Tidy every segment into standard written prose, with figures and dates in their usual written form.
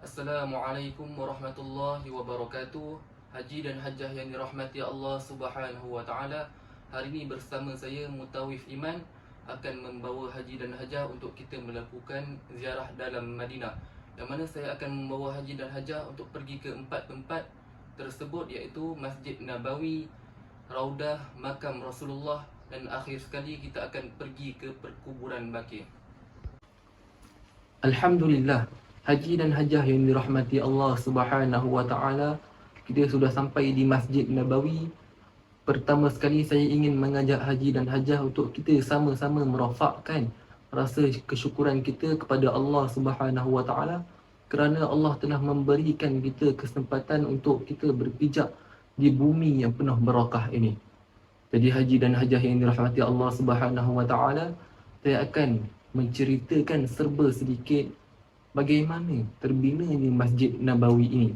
Assalamualaikum warahmatullahi wabarakatuh. Haji dan hajah yang dirahmati Allah Subhanahu wa taala. Hari ini bersama saya Mutawif Iman akan membawa haji dan hajah untuk kita melakukan ziarah dalam Madinah. Yang mana saya akan membawa haji dan hajah untuk pergi ke 4 tempat tersebut, iaitu Masjid Nabawi, Raudah, Makam Rasulullah, dan akhir sekali kita akan pergi ke Perkuburan Baqi'. Alhamdulillah, haji dan hajah yang dirahmati Allah Subhanahu wa taala, kita sudah sampai di Masjid Nabawi. Pertama sekali saya ingin mengajak haji dan hajah untuk kita sama-sama merafakkan rasa kesyukuran kita kepada Allah Subhanahu wa taala kerana Allah telah memberikan kita kesempatan untuk kita berpijak di bumi yang penuh barakah ini. Jadi haji dan hajah yang dirahmati Allah Subhanahu wa taala, saya akan menceritakan serba sedikit bagaimana terbinanya Masjid Nabawi ini.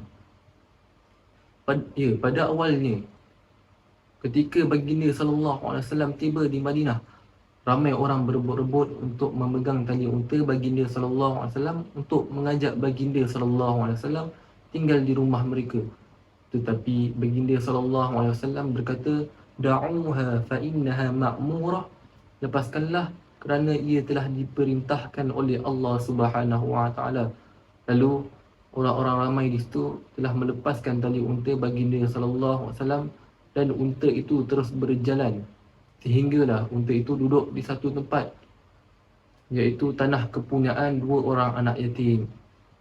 Pada awalnya, ketika baginda sallallahu alaihi wasallam tiba di Madinah, ramai orang berebut-rebut untuk memegang tali unta baginda sallallahu alaihi wasallam untuk mengajak baginda sallallahu alaihi wasallam tinggal di rumah mereka. Tetapi baginda sallallahu alaihi wasallam berkata, "Da'uha fa innaha ma'murah." Lepaskanlah kerana ia telah diperintahkan oleh Allah Subhanahu wa taala. Lalu orang-orang ramai di situ telah melepaskan tali unta baginda sallallahu alaihi wasallam dan unta itu terus berjalan sehinggalah unta itu duduk di satu tempat, iaitu tanah kepunyaan dua orang anak yatim.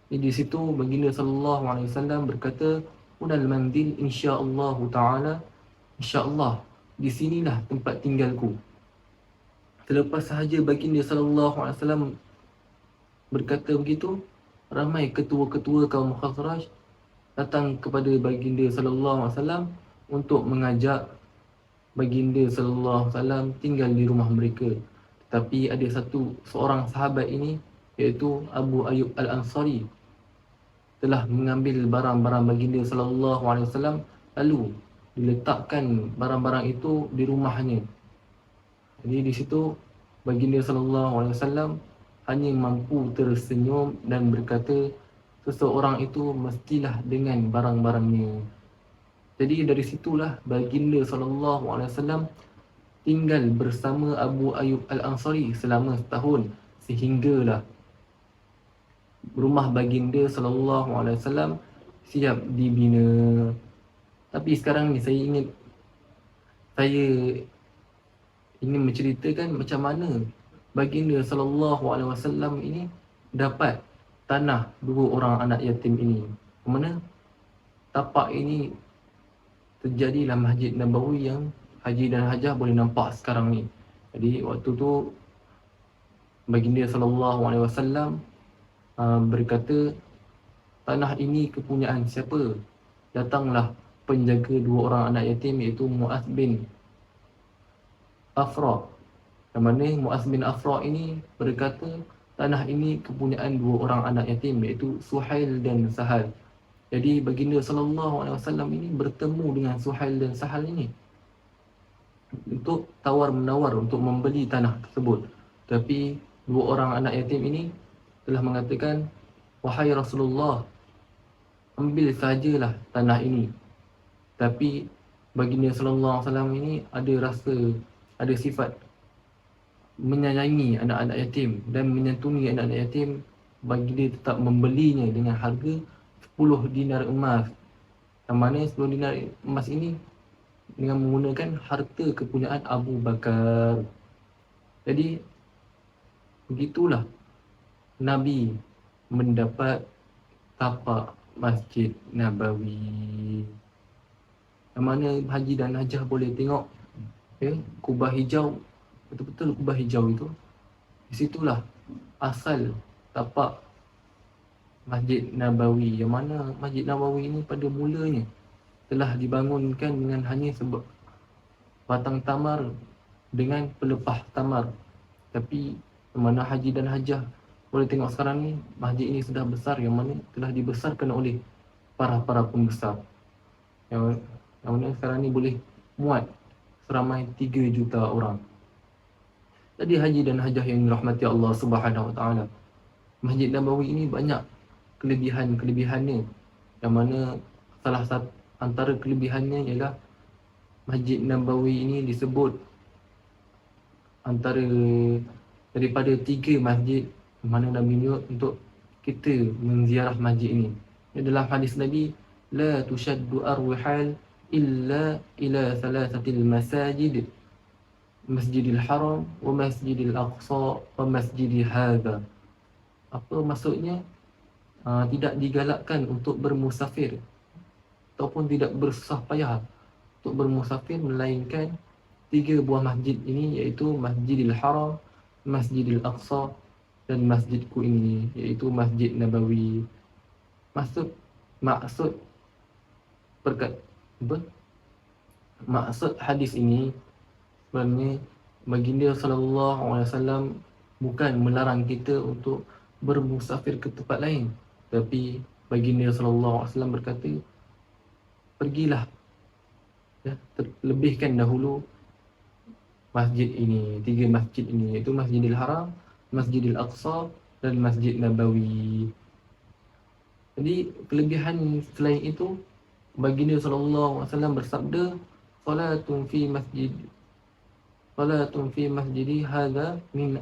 Di situ baginda sallallahu alaihi wasallam berkata, "Unal manzil insya-Allah taala." Insya-Allah di sinilah tempat tinggalku. Selepas sahaja baginda sallallahu alaihi wasallam berkata begitu, ramai ketua-ketua kaum Khazraj datang kepada baginda sallallahu alaihi wasallam untuk mengajak baginda sallallahu alaihi wasallam tinggal di rumah mereka. Tetapi ada seorang sahabat ini, iaitu Abu Ayyub Al-Ansari, telah mengambil barang-barang baginda sallallahu alaihi wasallam lalu diletakkan barang-barang itu di rumahnya. Jadi di situ baginda sallallahu alaihi wasallam hanya mampu tersenyum dan berkata, seseorang itu mestilah dengan barang-barangnya. Jadi dari situlah baginda sallallahu alaihi wasallam tinggal bersama Abu Ayyub Al-Ansari selama setahun, sehinggalah rumah baginda sallallahu alaihi wasallam siap dibina. Tapi sekarang ni saya ingin menceritakan macam mana baginda sallallahu alaihi wasallam ini dapat tanah dua orang anak yatim ini. Mana tapak ini terjadilah Masjid Nabawi yang haji dan hajah boleh nampak sekarang ni. Jadi waktu tu baginda sallallahu alaihi wasallam berkata, tanah ini kepunyaan siapa? Datanglah penjaga dua orang anak yatim, iaitu Mu'adz bin Afra. Yang mana Mu'adz bin Afra ini berkata, tanah ini kepunyaan dua orang anak yatim, iaitu Suhail dan Sahal. Jadi baginda sallallahu alaihi wasallam ini bertemu dengan Suhail dan Sahal ini untuk tawar-menawar untuk membeli tanah tersebut. Tapi dua orang anak yatim ini telah mengatakan, "Wahai Rasulullah, ambil sajalah tanah ini." Tapi baginda sallallahu alaihi wasallam ini ada sifat menyayangi anak-anak yatim dan menyantuni anak-anak yatim. Baginda tetap membelinya dengan harga 10 dinar emas. Yang mana 10 dinar emas ini dengan menggunakan harta kepunyaan Abu Bakar. Jadi begitulah Nabi mendapat tapak Masjid Nabawi. Yang mana haji dan hajah boleh tengok kubah hijau, betul-betul kubah hijau itu. Di situlah asal tapak Masjid Nabawi. Yang mana Masjid Nabawi ini pada mulanya telah dibangunkan dengan hanya sebab batang tamar dengan pelepah tamar. Tapi yang mana haji dan hajah boleh tengok sekarang ni, masjid ini sudah besar, yang mana telah dibesarkan oleh para pembesar. Yang mana sekarang ni boleh muat seramai 3 juta orang. Jadi haji dan hajah yang dirahmati Allah Subhanahu wa taala, Masjid Nabawi ini banyak kelebihan-kelebihannya, yang mana salah satu antara kelebihannya ialah Masjid Nabawi ini disebut antara daripada 3 masjid mana Nabi menyuruh untuk kita menziarah masjid ini. Dalam hadis Nabi, la tushaddu arwihal illa ila thalathatil masajid, Masjidil Haram wa Masjidil Aqsa wa Masjidi hadha. Apa maksudnya? Tidak digalakkan untuk bermusafir ataupun tidak bersusah payah untuk bermusafir melainkan 3 buah masjid ini, iaitu Masjidil Haram, Masjidil Aqsa dan masjidku ini, iaitu Masjid Nabawi. Maksud berkat apa? Maksud hadis ini sebenarnya baginda sallallahu alaihi wasallam bukan melarang kita untuk bermusafir ke tempat lain, tapi baginda sallallahu alaihi wasallam berkata, pergilah, ya, lebihkan dahulu masjid ini, 3 masjid ini, iaitu Masjidil Haram, Masjidil Aqsa dan Masjid Nabawi. Jadi kelebihan selain itu, baginda sallallahu alaihi wasallam bersabda, salatun fi masjidi hadha min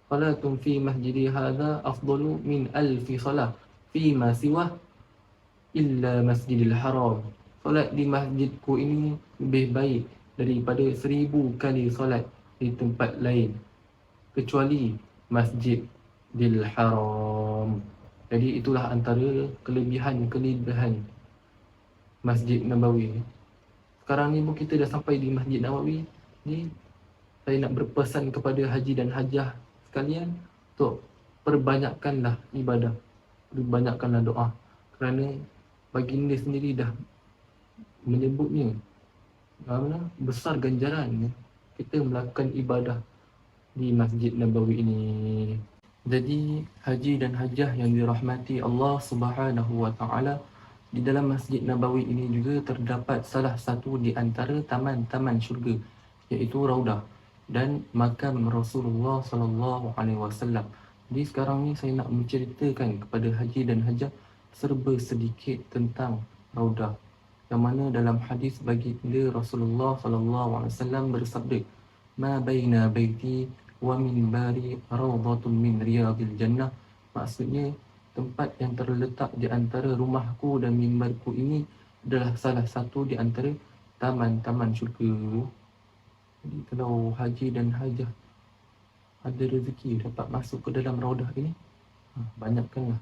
salatun fi masjidi hadha afdalu min alfi salah fi ma siwah illa Masjidil Haram. Solat di masjidku ini lebih baik daripada 1000 kali solat di tempat lain kecuali Masjidil Haram. Jadi itulah antara kelebihan Masjid Nabawi. Sekarang ni pun kita dah sampai di Masjid Nabawi. Ni saya nak berpesan kepada haji dan hajah sekalian untuk perbanyakkanlah ibadah, perbanyakkanlah doa, kerana baginda sendiri dah menyebutnya besar ganjaran kita melakukan ibadah di Masjid Nabawi ini. Jadi haji dan hajah yang dirahmati Allah Subhanahu wa taala, di dalam Masjid Nabawi ini juga terdapat salah satu di antara taman-taman syurga, iaitu Raudah dan makam Rasulullah sallallahu alaihi wasallam. Jadi sekarang ni saya nak menceritakan kepada haji dan hajah serba sedikit tentang Raudah, yang mana dalam hadis baginda Rasulullah sallallahu alaihi wasallam bersabda, ma baina baiti wa minbari raudhatun min riyadil jannah. Maksudnya tempat yang terletak di antara rumahku dan mimbarku ini adalah salah satu di antara taman-taman syurga. Jadi kalau haji dan hajah ada rezeki dapat masuk ke dalam Raudah ini, banyakkanlah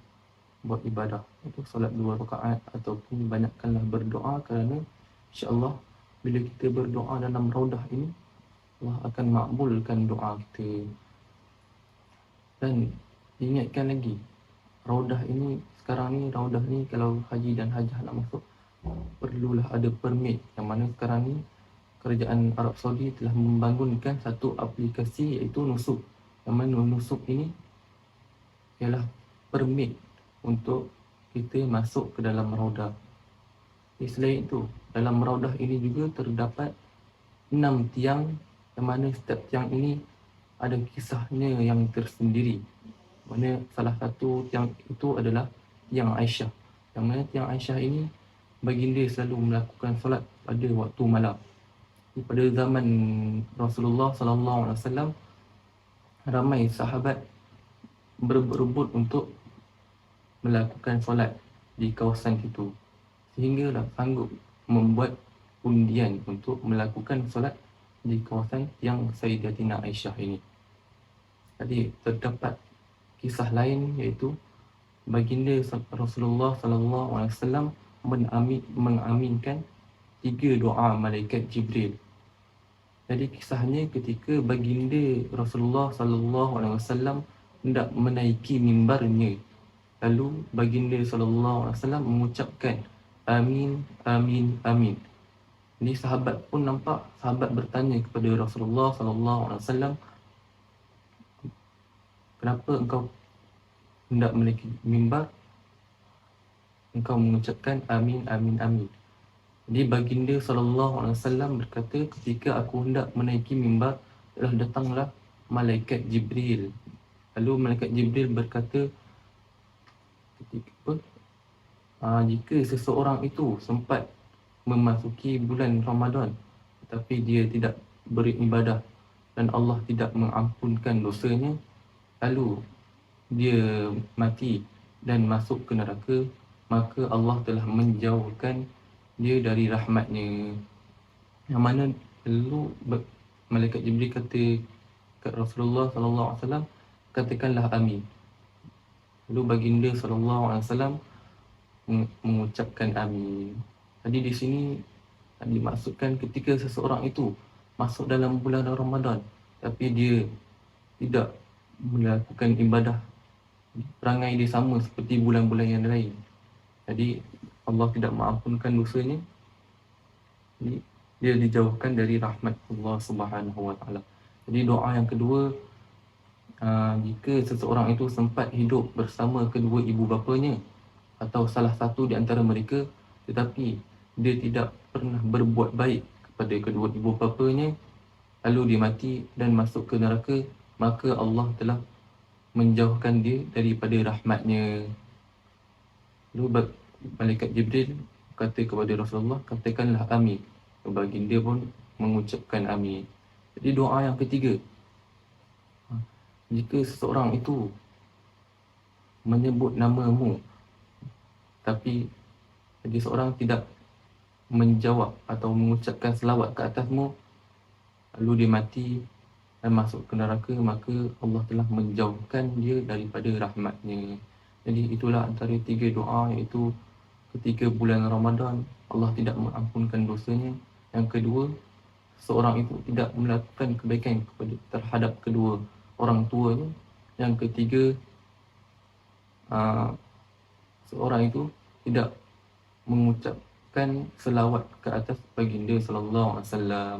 buat ibadah, itu solat 2 rakaat ataupun banyakkanlah berdoa, kerana insya-Allah bila kita berdoa dalam Raudah ini, Allah akan makbulkan doa kita. Dan ingatkan lagi, Raudah ini sekarang ni, Raudah ni kalau haji dan hajah nak masuk perlulah ada permit, yang mana sekarang ni kerajaan Arab Saudi telah membangunkan satu aplikasi iaitu Nusuk, yang mana Nusuk ini ialah permit untuk kita masuk ke dalam Raudah. Selain itu, dalam Raudah ini juga terdapat 6 tiang, yang mana setiap tiang ini ada kisahnya yang tersendiri. Mana salah satu tiang itu adalah tiang Aisyah, yang mana tiang Aisyah ini baginda selalu melakukan solat pada waktu malam. Pada zaman Rasulullah sallallahu alaihi wasallam, ramai sahabat berebut untuk melakukan solat di kawasan itu, sehinggalah sanggup membuat undian untuk melakukan solat di kawasan yang Sayyidatina Aisyah ini. Jadi terdapat kisah lain, iaitu baginda Rasulullah sallallahu alaihi wasallam mengaminkan 3 doa malaikat Jibril. Jadi kisahnya ketika baginda Rasulullah sallallahu alaihi wasallam hendak menaiki mimbarnya, lalu baginda sallallahu alaihi wasallam mengucapkan amin amin amin. Jadi sahabat pun nampak, sahabat bertanya kepada Rasulullah sallallahu alaihi wasallam, kenapa engkau hendak menaiki mimbar, engkau mengucapkan amin amin amin? Jadi baginda sallallahu alaihi wasallam berkata, ketika aku hendak menaiki mimbar, telah datanglah malaikat Jibril. Lalu malaikat Jibril berkata, jika seseorang itu sempat memasuki bulan Ramadan tetapi dia tidak beribadah dan Allah tidak mengampunkan dosanya, lalu dia mati dan masuk ke neraka, maka Allah telah menjauhkan dia dari rahmatnya. Yang mana lalu malaikat Jibril kata kat Rasulullah sallallahu alaihi wasallam, katakanlah amin. Lalu baginda sallallahu alaihi wasallam mengucapkan amin. Jadi di sini dimaksudkan ketika seseorang itu masuk dalam bulan Ramadan tapi dia tidak melakukan ibadah, perangai dia sama seperti bulan-bulan yang lain, jadi Allah tidak mengampunkan dosanya, jadi dia dijauhkan dari rahmat Allah Subhanahu Wa Taala. Jadi doa yang kedua, jika seseorang itu sempat hidup bersama kedua ibu bapanya atau salah satu di antara mereka tetapi dia tidak pernah berbuat baik kepada kedua ibu bapanya, lalu dia mati dan masuk ke neraka, maka Allah telah menjauhkan dia daripada rahmatnya. Lalu malaikat Jibril kata kepada Rasulullah, katakanlah amin. Baginda pun mengucapkan amin. Jadi doa yang ketiga, jika seseorang itu menyebut namamu tapi jadi seorang tidak menjawab atau mengucapkan selawat ke atasmu, lalu dia mati dan masuk ke neraka, maka Allah telah menjauhkan dia daripada rahmatnya. Jadi itulah antara 3 doa, iaitu ketika bulan Ramadan Allah tidak mengampunkan dosanya. Yang kedua, seorang itu tidak melakukan kebaikan terhadap kedua orang tuanya. Yang ketiga, seorang itu tidak mengucapkan selawat ke atas baginda sallallahu alaihi wasallam.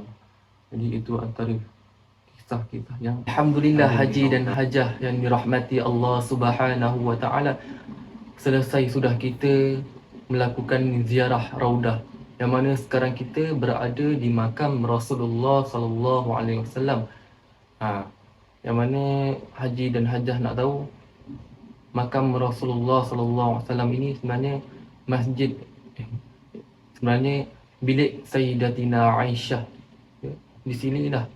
Jadi itu antara kisah-kisah yang Alhamdulillah, haji dan hajah yang dirahmati Allah Subhanahu wa taala. Selesai sudah kita melakukan ziarah raudah, yang mana sekarang kita berada di makam Rasulullah sallallahu alaihi wasallam. Yang mana haji dan hajah nak tahu, makam Rasulullah sallallahu alaihi wasallam ini sebenarnya sebenarnya bilik Sayyidatina Aisyah. Di sinilah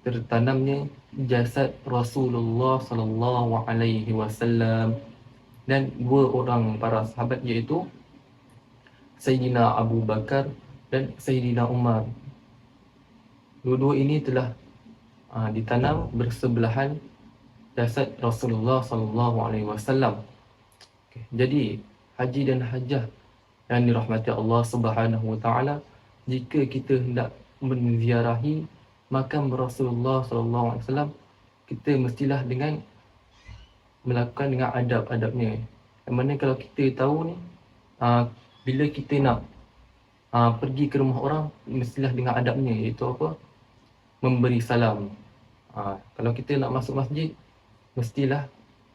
tertanamnya jasad Rasulullah sallallahu alaihi wasallam dan 2 orang para sahabat, iaitu Sayyidina Abu Bakar dan Sayyidina Umar. Dua-dua ini telah ditanam bersebelahan jasad Rasulullah sallallahu alaihi wasallam. Jadi haji dan hajah yang dirahmati Allah Subhanahu wa taala, jika kita hendak menziarahi makam Rasulullah sallallahu alaihi wasallam, kita mestilah melakukan dengan adab-adabnya. Yang mana kalau kita tahu ni, bila kita nak pergi ke rumah orang, mestilah dengan adabnya, iaitu apa? Memberi salam. Kalau kita nak masuk masjid, mestilah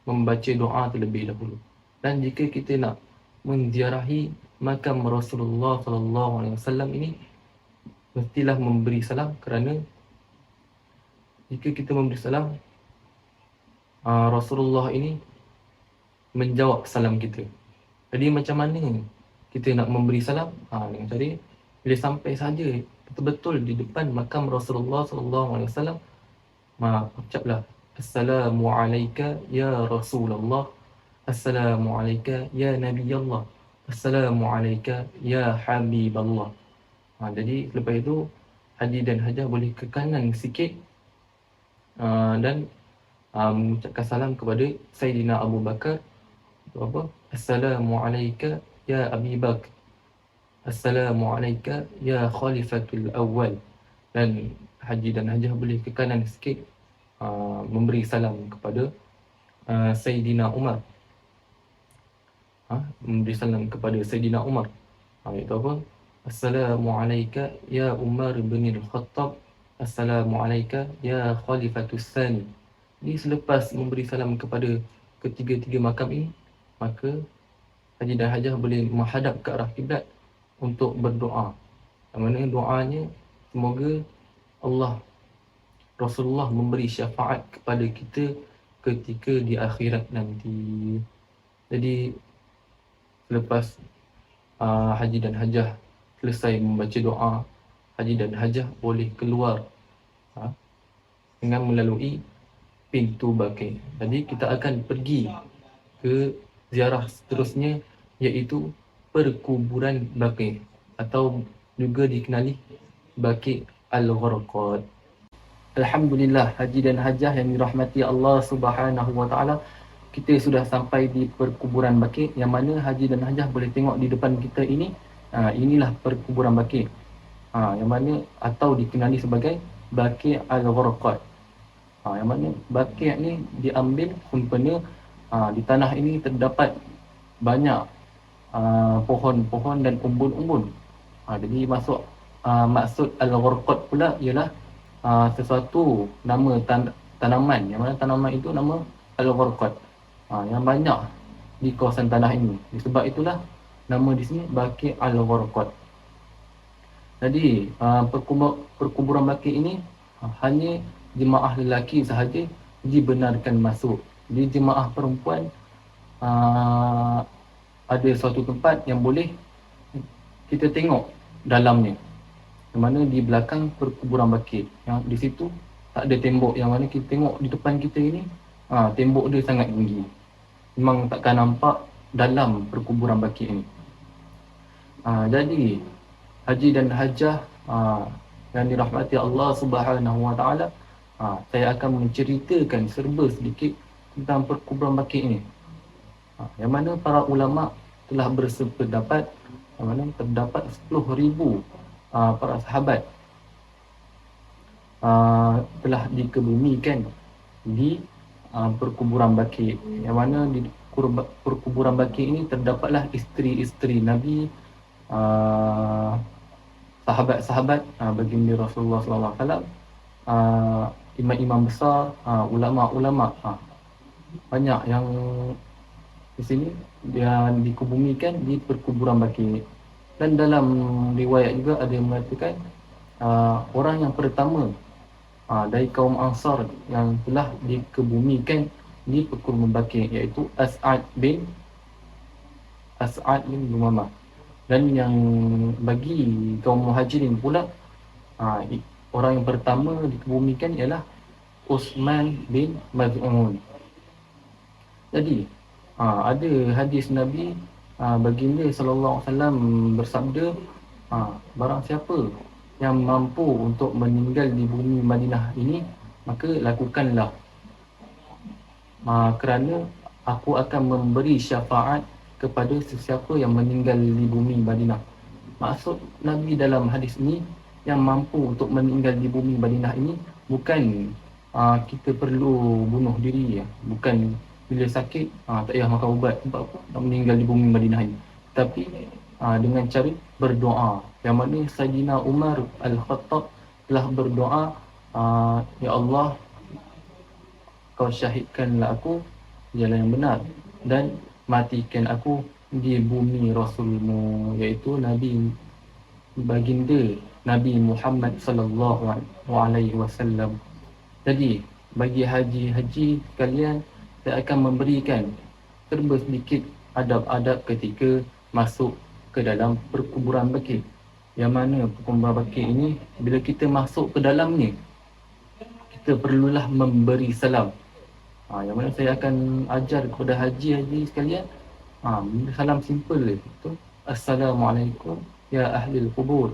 membaca doa terlebih dahulu. Dan jika kita nak menziarahi makam Rasulullah sallallahu alaihi wasallam ini, mestilah memberi salam, kerana jika kita memberi salam, Rasulullah ini menjawab salam kita. Jadi macam mana kita nak memberi salam? Dengan cara bila sampai saja betul-betul di depan makam Rasulullah sallallahu alaihi wasallam, ucaplah assalamu alayka ya Rasulullah, assalamu alayka ya Nabiyallah, assalamu alayka ya Habiballah. Jadi lepas itu haji dan hajah boleh ke kanan sikit dan mengucapkan salam kepada Sayyidina Abu Bakar. Apa? Assalamu alayka ya Abi Bakr, assalamu alayka ya Khalifatul Awwal. Dan haji dan hajah boleh ke kanan sikit, memberi salam kepada Sayyidina Umar. Memberi salam kepada Sayyidina Umar, iaitu apa? Assalamu alayka ya Umar bin Al-Khattab, assalamu alayka ya Khalifatus Tsani. Jadi selepas memberi salam kepada ketiga-tiga makam ini, maka haji dan hajah boleh menghadap ke arah kiblat untuk berdoa. Yang mana doanya, semoga Rasulullah memberi syafaat kepada kita ketika di akhirat nanti. Jadi selepas haji dan hajah selesai membaca doa haji dan hajah, boleh keluar dengan melalui pintu Baqi'. Jadi kita akan pergi ke ziarah seterusnya, iaitu perkuburan Baqi' atau juga dikenali Baqi' Al-Gharqad. Alhamdulillah, haji dan hajah yang dirahmati Allah Subhanahu Wa Taala, kita sudah sampai di perkuburan Baqi', yang mana haji dan hajah boleh tengok di depan kita ini. Inilah perkuburan Baqi', yang mana atau dikenali sebagai Baqi' Al-Gharqad. Yang mana Baqi' ni diambil sempena di tanah ini terdapat banyak pohon-pohon dan umbun-umbun. Jadi maksud Al-Gharqad pula ialah sesuatu nama tanaman, yang mana tanaman itu nama Al-Gharqad, yang banyak di kawasan tanah ini. Sebab itulah nama di sini Baqi' Al-Gharqad. Jadi perkuburan Baqi' ini hanya jemaah lelaki sahaja dibenarkan masuk. Di jemaah perempuan ada suatu tempat yang boleh kita tengok dalamnya, yang mana di belakang perkuburan Baqi'. Yang di situ tak ada tembok, yang mana kita tengok di depan kita ini tembok dia sangat tinggi. Memang takkan nampak dalam perkuburan Baqi' ini. Jadi haji dan hajah yang dirahmati Allah Subhanahu Wa Taala, saya akan menceritakan serba sedikit tentang perkuburan Baqi' ini. Yang mana para ulama telah bersependapat, yang mana terdapat 10,000 para sahabat telah dikebumikan di perkuburan Baqi'. Yang mana di perkuburan Baqi' ini terdapatlah isteri-isteri Nabi, sahabat-sahabat baginda Rasulullah sallallahu alaihi wasallam, imam-imam besar, ulama-ulama, banyak yang di sini dia dikebumikan di perkuburan Baqi'. Dan dalam riwayat juga ada yang mengatakan orang yang pertama dari kaum Ansar yang telah dikebumikan di perkuburan Baqi', iaitu As'ad bin Umamah. Dan yang bagi kaum Muhajirin pula, orang yang pertama dikebumikan ialah Uthman bin Maz'un. Jadi ada hadis Nabi, baginda sallallahu alaihi wasallam bersabda, barang siapa yang mampu untuk meninggal di bumi Madinah ini, maka lakukanlah, kerana aku akan memberi syafaat kepada sesiapa yang meninggal di bumi Madinah. Maksud Nabi dalam hadis ini, yang mampu untuk meninggal di bumi Madinah ini bukan kita perlu bunuh diri, bukan bila sakit tak payah makan ubat sebab nak meninggal di bumi Madinah ini, tapi dengan cara berdoa. Yang mana Sayyidina Umar Al-Khattab telah berdoa, ya Allah, kau syahidkanlah aku jalan yang benar dan matikan aku di bumi Rasulmu, iaitu Nabi baginda Nabi Muhammad sallallahu alaihi wasallam. Jadi bagi haji sekalian, saya akan memberikan serba sedikit adab-adab ketika masuk ke dalam perkuburan Baqi'. Yang mana perkuburan Baqi' ini, bila kita masuk ke dalamnya, kita perlulah memberi salam. Yang mana saya akan ajar kepada haji sekalian, salam simple itu, Assalamualaikum ya ahlil kubur.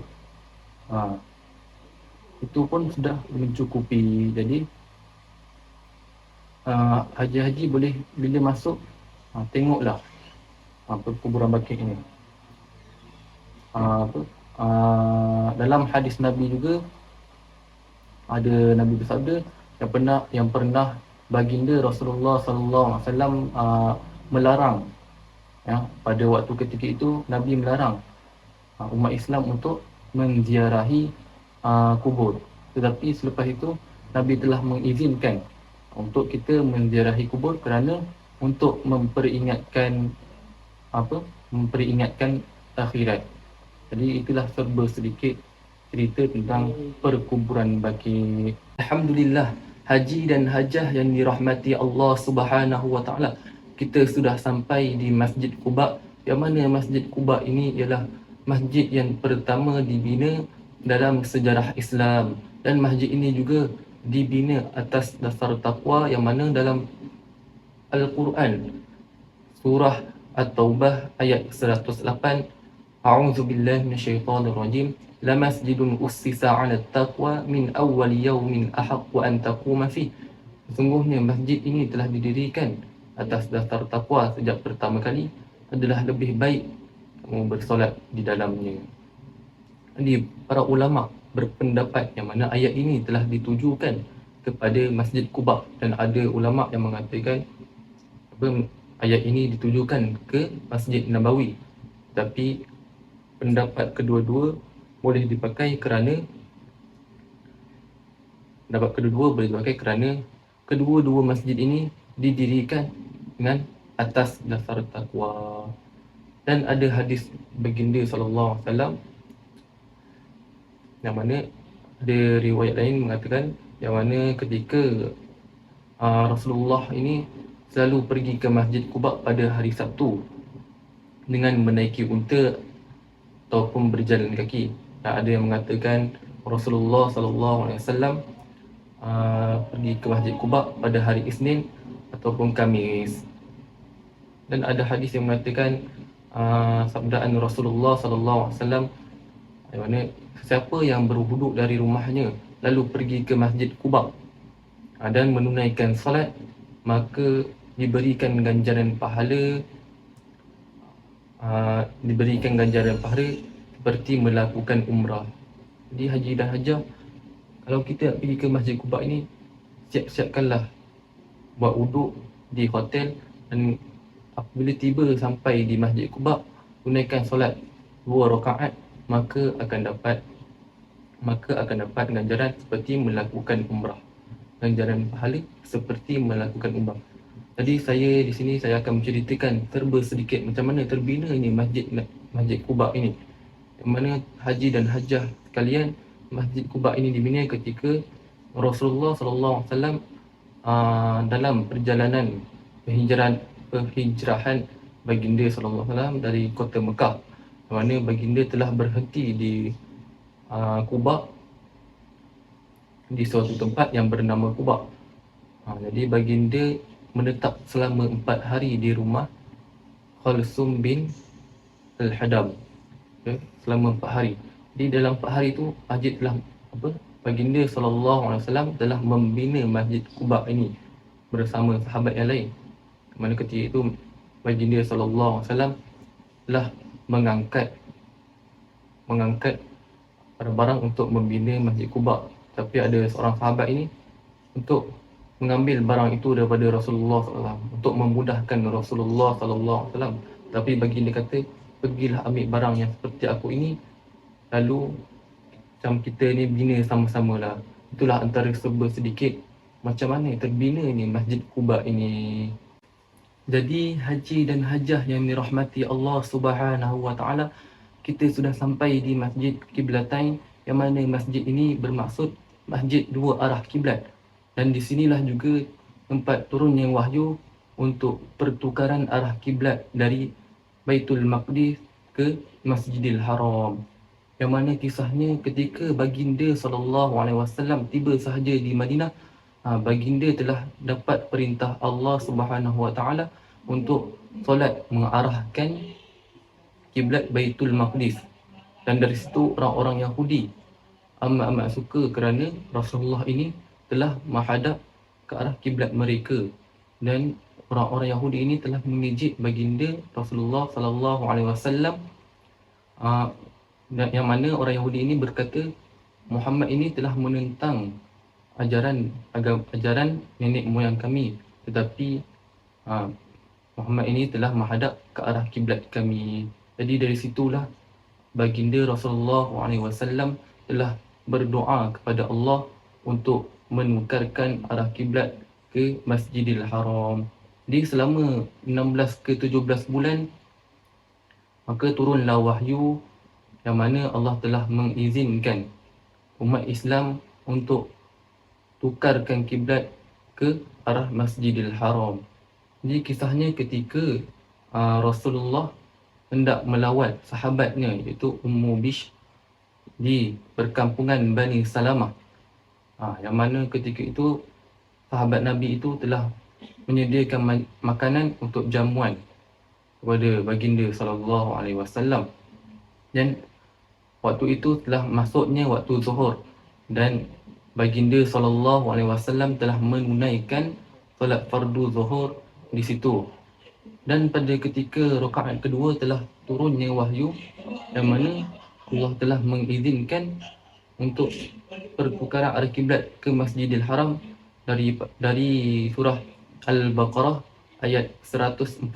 Itu pun sudah mencukupi. Jadi haji-haji boleh bila masuk, tengoklah perkuburan Baqi' ini. Dalam hadis Nabi juga ada Nabi bersabda, yang pernah baginda Rasulullah sallallahu alaihi wasallam melarang, pada waktu ketika itu Nabi melarang umat Islam untuk menziarahi kubur. Tetapi selepas itu Nabi telah mengizinkan untuk kita menziarahi kubur, kerana untuk memperingatkan akhirat. Jadi itulah serba sedikit cerita tentang perkuburan Baqi'. Alhamdulillah, haji dan hajah yang dirahmati Allah Subhanahu Wa Taala, kita sudah sampai di Masjid Quba, yang mana Masjid Quba ini ialah masjid yang pertama dibina dalam sejarah Islam, dan masjid ini juga dibina atas dasar takwa, yang mana dalam Al-Quran surah At-Taubah ayat 108, A'udzu billahi minasyaitonir rajim, la masjidun ussisa 'ala taqwa min awwal yaumin ahaqqu an taquma fi. Sesungguhnya masjid ini telah didirikan atas dasar takwa sejak pertama kali, adalah lebih baik kamu bersolat di dalamnya. Jadi para ulama berpendapat yang mana ayat ini telah ditujukan kepada Masjid Quba, dan ada ulama yang mengatakan ayat ini ditujukan ke Masjid Nabawi. Tapi pendapat kedua-dua boleh dipakai kerana kedua-dua masjid ini didirikan dengan atas dasar takwa. Dan ada hadis baginda sallallahu alaihi wasallam yang mana ada riwayat lain mengatakan yang mana ketika Rasulullah ini selalu pergi ke Masjid Quba pada hari Sabtu dengan menaiki unta ataupun berjalan kaki. Dan ada yang mengatakan Rasulullah sallallahu alaihi wasallam pergi ke Masjid Quba pada hari Isnin ataupun Khamis. Dan ada hadis yang mengatakan sabdaan Rasulullah sallallahu alaihi wasallam yang mana siapa yang berwuduk dari rumahnya lalu pergi ke Masjid Quba dan menunaikan salat, maka diberikan ganjaran pahala seperti melakukan umrah. Jadi haji dan hajah, kalau kita nak pergi ke Masjid Quba ini, siap-siapkanlah buat wuduk di hotel, dan apabila tiba sampai di Masjid Quba, tunaikan solat 2 rakaat, maka akan dapat ganjaran seperti melakukan umrah. Ganjaran pahala seperti melakukan umrah. Jadi saya di sini saya akan menceritakan serba sedikit macam mana terbina ini Masjid Quba ini. Yang mana haji dan hajah sekalian, Masjid Quba ini dibina ketika Rasulullah sallallahu alaihi wasallam dalam perjalanan penghijrahan baginda sallallahu alaihi wasallam dari kota Mekah, di mana baginda telah berhenti di Quba, di suatu tempat yang bernama Quba. Jadi baginda menetap selama 4 hari di rumah Khalsum bin Al-Hadam, selama 4 hari. Di dalam 4 hari itu baginda sallallahu alaihi wasallam telah membina Masjid Quba ini bersama sahabat yang lain. Mana ketika itu baginda sallallahu alaihi wasallam telah mengangkat barang-barang untuk membina Masjid Quba, tapi ada seorang sahabat ini untuk mengambil barang itu daripada Rasulullah SAW untuk memudahkan Rasulullah SAW. Tapi baginda kata, pergilah ambil barang yang seperti aku ini, lalu macam kita ni bina sama-sama lah. Itulah antara serba sedikit macam mana terbina ni Masjid Quba ini. Jadi haji dan hajah yang dirahmati Allah Subhanahu Wa Taala, kita sudah sampai di Masjid Qiblatain, yang mana masjid ini bermaksud masjid dua arah kiblat. Dan di sinilah juga tempat turunnya wahyu untuk pertukaran arah kiblat dari Baitul Maqdis ke Masjidil Haram. Yang mana kisahnya ketika baginda sallallahu alaihi wasallam tiba sahaja di Madinah, baginda telah dapat perintah Allah Subhanahu Wa Taala untuk solat mengarahkan kiblat Baitul Maqdis. Dan dari situ orang-orang Yahudi amat suka kerana Rasulullah ini telah menghadap ke arah kiblat mereka, dan orang-orang Yahudi ini telah mengejek baginda Rasulullah sallallahu alaihi wasallam, yang mana orang Yahudi ini berkata Muhammad ini telah menentang ajaran nenek moyang kami, tetapi Muhammad ini telah menghadap ke arah kiblat kami. Jadi dari situlah baginda Rasulullah alaihi wasallam telah berdoa kepada Allah untuk menukarkan arah kiblat ke Masjidil Haram. Jadi selama 16 ke 17 bulan, maka turunlah wahyu yang mana Allah telah mengizinkan umat Islam untuk tukarkan kiblat ke arah Masjidil Haram. Jadi kisahnya ketika Rasulullah hendak melawat sahabatnya iaitu Ummu Bishr di perkampungan Bani Salamah. Yang mana ketika itu sahabat Nabi itu telah menyediakan makanan untuk jamuan kepada baginda sallallahu alaihi wasallam, dan waktu itu telah masuknya waktu zuhur dan baginda sallallahu alaihi wasallam telah menunaikan solat fardu zuhur di situ. Dan pada ketika rakaat kedua telah turunnya wahyu yang mana Allah telah mengizinkan untuk perputaran arah kiblat ke Masjidil Haram dari surah Al-Baqarah ayat 144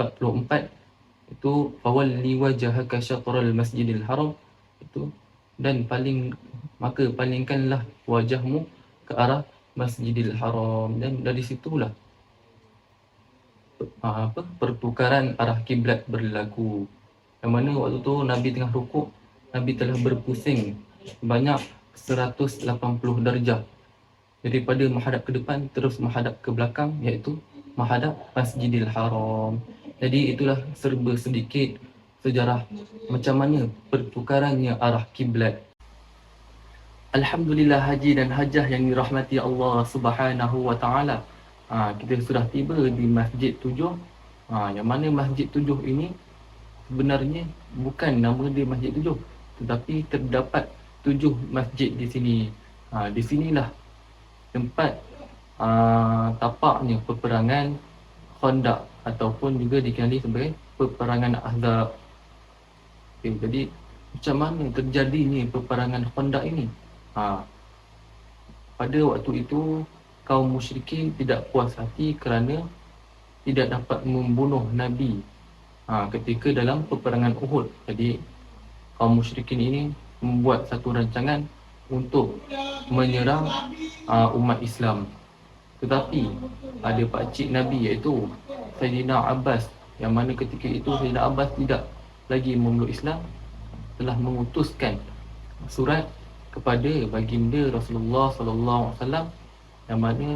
itu fawalli wajhaka syatral Masjidil Haram itu, dan palingkanlah wajahmu ke arah Masjidil Haram, dan dari situlah pertukaran arah kiblat berlaku. Yang mana waktu tu Nabi tengah rukuk, Nabi telah berpusing banyak 180 darjah daripada menghadap ke depan terus menghadap ke belakang, iaitu menghadap Masjidil Haram. Jadi itulah serba sedikit sejarah macam mana pertukarannya arah kiblat. Alhamdulillah haji dan hajah yang dirahmati Allah Subhanahu wa taala. Kita sudah tiba di Masjid 7. Yang mana Masjid 7 ini sebenarnya bukan nama dia Masjid 7, tetapi terdapat 7 masjid di sini. Di sinilah tempat tapaknya peperangan Khandaq ataupun juga dikenali sebagai peperangan Ahzab. Jadi macam mana terjadinya peperangan Khandaq ini? Pada waktu itu kaum musyrikin tidak puas hati kerana tidak dapat membunuh Nabi ketika dalam peperangan Uhud. Jadi kaum musyrikin ini membuat satu rancangan untuk menyerang umat Islam. Tetapi ada pakcik Nabi iaitu Sayyidina Abbas, yang mana ketika itu Sayyidina Abbas tidak lagi memeluk Islam, telah mengutuskan surat kepada baginda Rasulullah sallallahu alaihi wasallam yang mana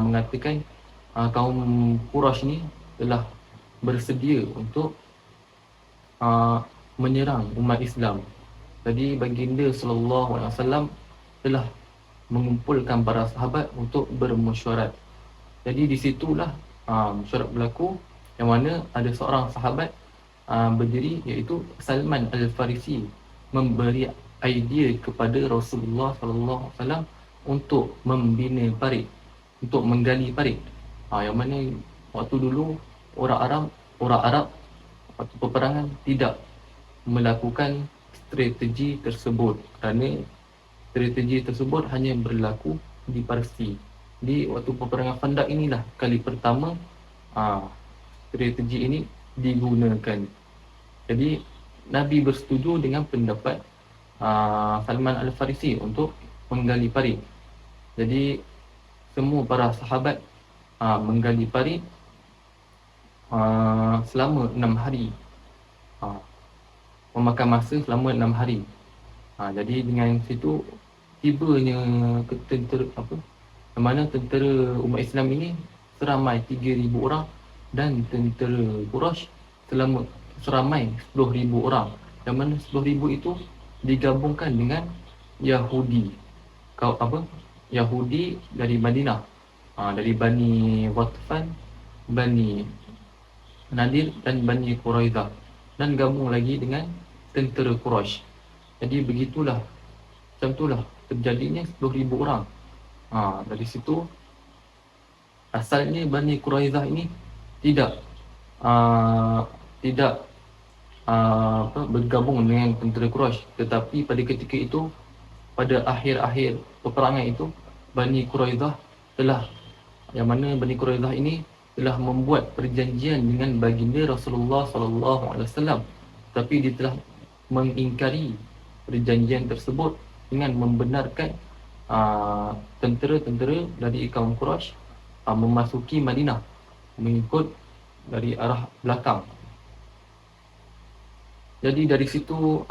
mengatakan kaum Quraisy ni telah bersedia untuk menyerang umat Islam. Jadi baginda sallallahu alaihi wasallam telah mengumpulkan para sahabat untuk bermesyuarat. Jadi di situlah mesyuarat berlaku, yang mana ada seorang sahabat berdiri iaitu Salman Al-Farisi memberi idea kepada Rasulullah sallallahu alaihi wasallam untuk membina parit, untuk menggali parit. Yang mana waktu dulu orang Arab waktu peperangan tidak melakukan strategi tersebut, kerana strategi tersebut hanya berlaku di Parsi. Di waktu peperangan Khandaq inilah kali pertama strategi ini digunakan. Jadi Nabi bersetuju dengan pendapat Salman Al-Farisi untuk menggali parit. Jadi semua para sahabat menggali parit selama 6 hari, memakan masa selama 6 hari. Jadi dengan situ tibanya tentera yang mana tentera umat Islam ini seramai 3,000 orang dan tentera Quraisy seramai 10,000 orang. Yang mana 10,000 itu digabungkan dengan Yahudi. Yahudi dari Madinah, dari Bani Ghatfan, Bani Nadir dan Bani Quraidah, dan gabung lagi dengan tentera Quraisy. Jadi begitulah, macam itulah terjadinya 10,000 orang. Dari situ asalnya Bani Quraidah ini tidak bergabung dengan tentera Quraisy, tetapi pada ketika itu, pada akhir-akhir peperangan itu, Bani Quraidah yang mana Bani Quraidah ini telah membuat perjanjian dengan baginda Rasulullah sallallahu alaihi wasallam, tapi dia telah mengingkari perjanjian tersebut dengan membenarkan tentera-tentera dari kaum Quraisy memasuki Madinah mengikut dari arah belakang. Jadi dari situ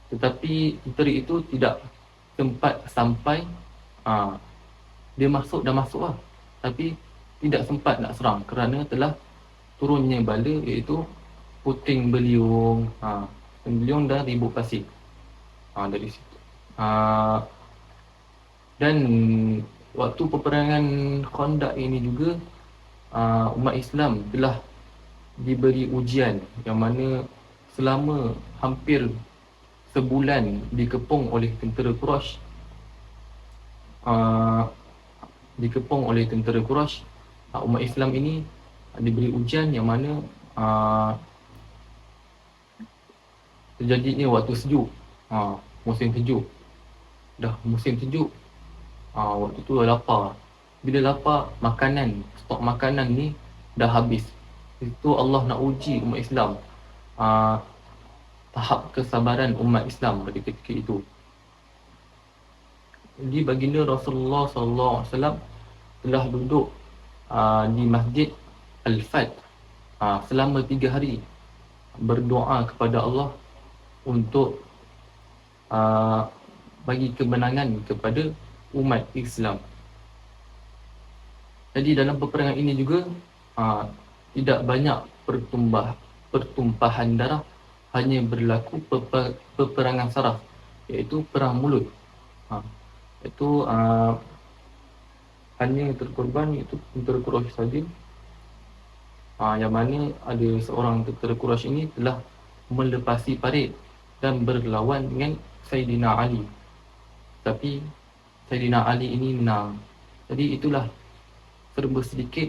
tetapi tentera itu tidak sempat sampai, dia dah masuk lah, tapi tidak sempat nak serang kerana telah turunnya bala iaitu puting beliung. Puting beliung dan ribut pasir. Dari situ. Dan waktu peperangan Khandaq ini juga umat Islam telah diberi ujian yang mana selama hampir sebulan dikepung oleh tentera Quraisy. Umat Islam ini diberi ujian yang mana terjadinya waktu sejuk. Musim sejuk. Dah musim sejuk, waktu tu lapar. Bila lapar, stok makanan ni dah habis. Itu Allah nak uji umat Islam, tahap kesabaran umat Islam pada ketika itu. Jadi baginda Rasulullah SAW telah duduk di Masjid Al-Fat selama 3 hari berdoa kepada Allah untuk bagi kemenangan kepada umat Islam. Jadi dalam peperangan ini juga tidak banyak pertumpahan darah, hanya berlaku peperangan saraf, iaitu perang mulut. Itu hanya terkorban iaitu tentera Quraisy saja, yang mana ada seorang tentera Quraisy ini telah melepasi parit dan berlawan dengan Sayyidina Ali. Tapi Sayyidina Ali ini menang. Jadi itulah serba sedikit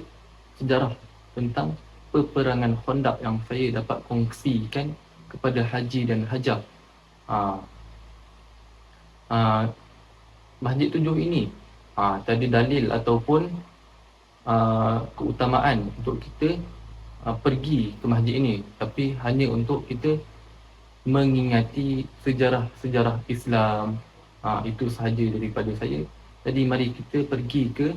sejarah tentang peperangan Khandaq yang saya dapat kongsikan kepada Haji dan Hajah. Masjid 7 ini tak ada dalil ataupun keutamaan untuk kita pergi ke masjid ini, tapi hanya untuk kita mengingati sejarah Islam. Itu sahaja daripada saya. Jadi mari kita pergi ke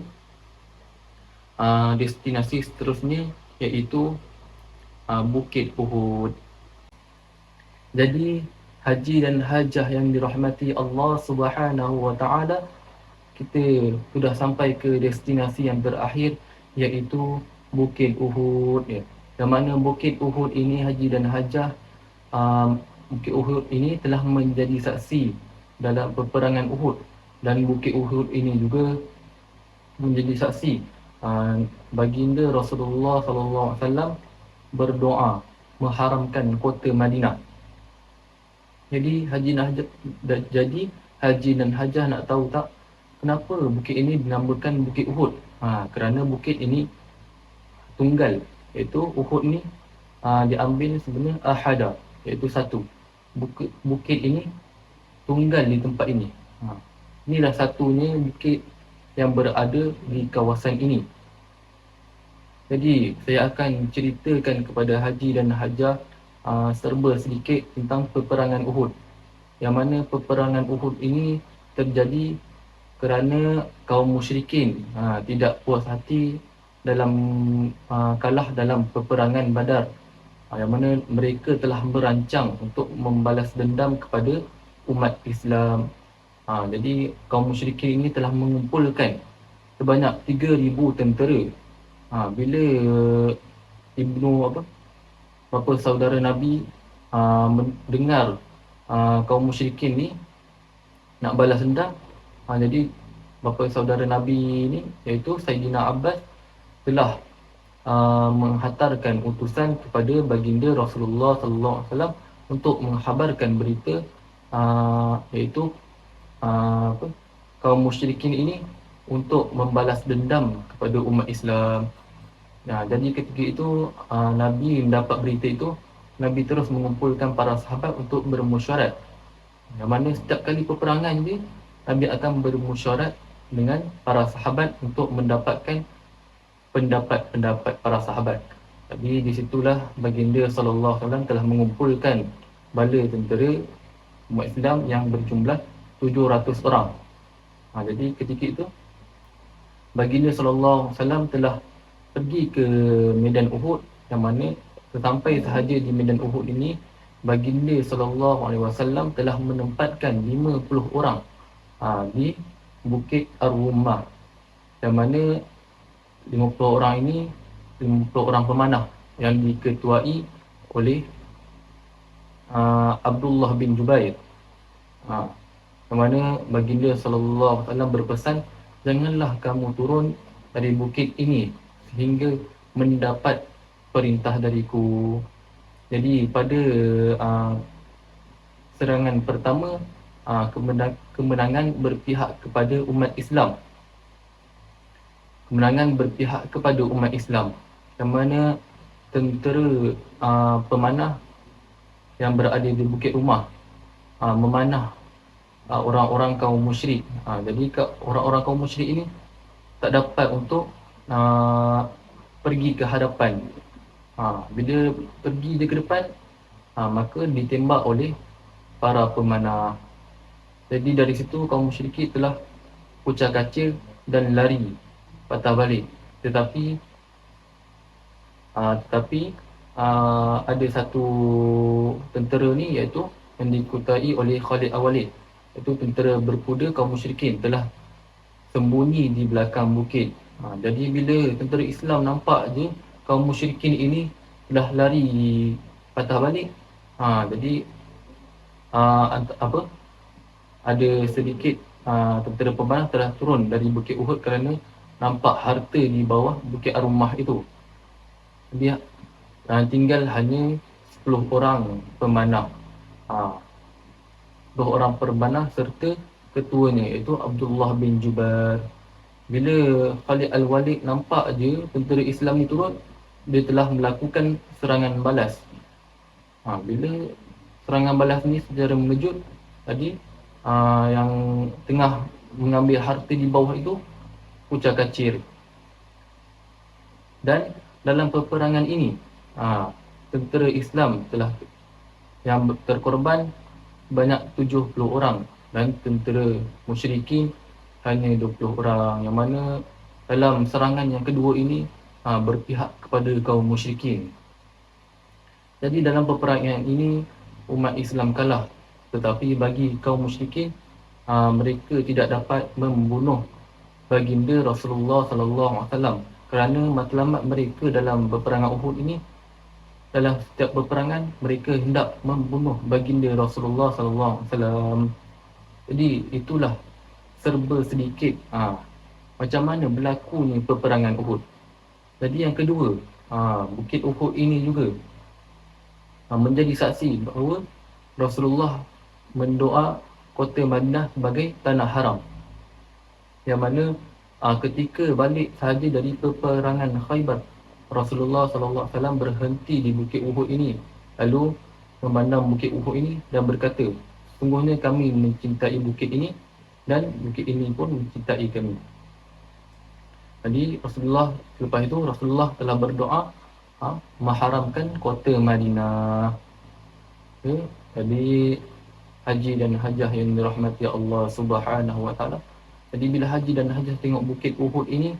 destinasi seterusnya, iaitu Bukit Uhud. Jadi haji dan hajah yang dirahmati Allah Subhanahu wa taala, kita sudah sampai ke destinasi yang terakhir, iaitu Bukit Uhud. Yang mana Bukit Uhud ini, haji dan hajah, Bukit Uhud ini telah menjadi saksi dalam peperangan Uhud, dan Bukit Uhud ini juga menjadi saksi baginda Rasulullah SAW berdoa mengharamkan kota Madinah. Jadi haji dan hajah nak tahu tak kenapa bukit ini dinamakan Bukit Uhud? Kerana bukit ini tunggal, iaitu Uhud ni diambil sebenarnya ahada, iaitu satu. Bukit ini tunggal di tempat ini. Inilah satunya bukit yang berada di kawasan ini. Jadi saya akan ceritakan kepada haji dan hajah serba sedikit tentang peperangan Uhud. Yang mana peperangan Uhud ini terjadi kerana kaum musyrikin tidak puas hati dalam kalah dalam peperangan Badar, yang mana mereka telah merancang untuk membalas dendam kepada umat Islam. Jadi kaum musyrikin ini telah mengumpulkan sebanyak 3,000 tentera. Bila bapa saudara Nabi mendengar kaum musyrikin ni nak balas dendam, jadi bapa saudara Nabi ni, iaitu Sayyidina Abbas, telah menghantarkan utusan kepada baginda Rasulullah SAW untuk menghabarkan berita, iaitu kaum musyrikin ini untuk membalas dendam kepada umat Islam. Jadi ketika itu Nabi mendapat berita itu, Nabi terus mengumpulkan para sahabat untuk bermusyarat. Yang mana setiap kali peperangan ni, Nabi akan bermusyarat dengan para sahabat untuk mendapatkan pendapat-pendapat para sahabat. Tapi di situlah baginda SAW telah mengumpulkan bala tentera umat Islam yang berjumlah 700 orang. Jadi ketika itu baginda SAW telah pergi ke medan Uhud, yang mana sampai sahaja di medan Uhud ini, baginda SAW telah menempatkan 50 orang di Bukit Ar-Rumah, yang mana 50 orang ini 50 orang pemanah yang diketuai oleh Abdullah bin Jubair. Yang mana baginda sallallahu alaihi wasallam berpesan, janganlah kamu turun dari bukit ini sehingga mendapat perintah dariku. Jadi pada serangan pertama, kemenangan berpihak kepada umat Islam. Kemenangan berpihak kepada umat Islam, yang mana tentera pemanah yang berada di Bukit Rumah memanah orang-orang kaum musyrik. Jadi orang-orang kaum musyrik ini tak dapat untuk pergi ke hadapan. Bila pergi dia ke depan, maka ditembak oleh para pemanah. Jadi dari situ kaum musyrikin telah pecah kaca dan lari patah balik. Tetapi ada satu tentera ni, iaitu yang dikutai oleh Khalid Al-Walid, iaitu tentera berkuda kaum musyrikin, telah sembunyi di belakang bukit. Jadi bila tentera Islam nampak je kaum musyrikin ini telah lari patah balik, jadi ada sedikit tentera pemanah telah turun dari Bukit Uhud kerana nampak harta di bawah Bukit Ar-Rumah itu. Dia tinggal hanya 10 orang pemanah. 10 orang pemanah serta ketuanya, iaitu Abdullah bin Jubair. Bila Khalid Al-Walid nampak je tentera Islam ni turun, dia telah melakukan serangan balas. Bila serangan balas ni secara mengejut, tadi yang tengah mengambil harta di bawah itu pecah kacir. Dan dalam peperangan ini, tentera Islam telah yang terkorban banyak 70 orang dan tentera musyrikin hanya 20 orang, yang mana dalam serangan yang kedua ini berpihak kepada kaum musyrikin. Jadi dalam peperangan ini umat Islam kalah, tetapi bagi kaum musyrikin, mereka tidak dapat membunuh baginda Rasulullah sallallahu alaihi wasallam kerana matlamat mereka dalam peperangan Uhud ini. Dalam setiap peperangan mereka hendak membunuh baginda Rasulullah sallallahu alaihi wasallam. Jadi itulah serba sedikit macam mana berlakunya peperangan Uhud. Jadi yang kedua, Bukit Uhud ini juga menjadi saksi bahawa Rasulullah mendoa kota Madinah sebagai tanah haram, yang mana ketika balik sahaja dari peperangan Khaybar, Rasulullah sallallahu alaihi wasallam berhenti di Bukit Uhud ini, lalu memandang Bukit Uhud ini dan berkata, sungguhnya kami mencintai bukit ini dan bukit ini pun mencintai kami. Jadi Rasulullah, selepas itu Rasulullah telah berdoa mengharamkan kota Madinah. Jadi haji dan hajah yang dirahmati Allah Subhanahu wa taala. Jadi bila haji dan hajah tengok Bukit Uhud ini,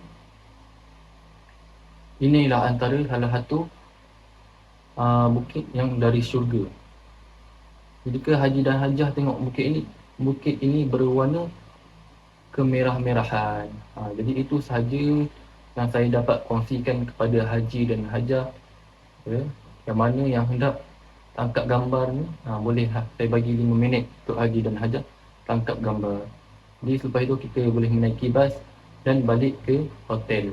inilah antara salah satu bukit yang dari syurga. Jika haji dan hajah tengok bukit ini berwarna kemerah-merahan. Jadi itu sahaja yang saya dapat kongsikan kepada haji dan hajah. Yang mana yang hendak tangkap gambar ni, boleh saya bagi 5 minit untuk haji dan hajah tangkap gambar. Jadi selepas itu kita boleh menaiki bas dan balik ke hotel.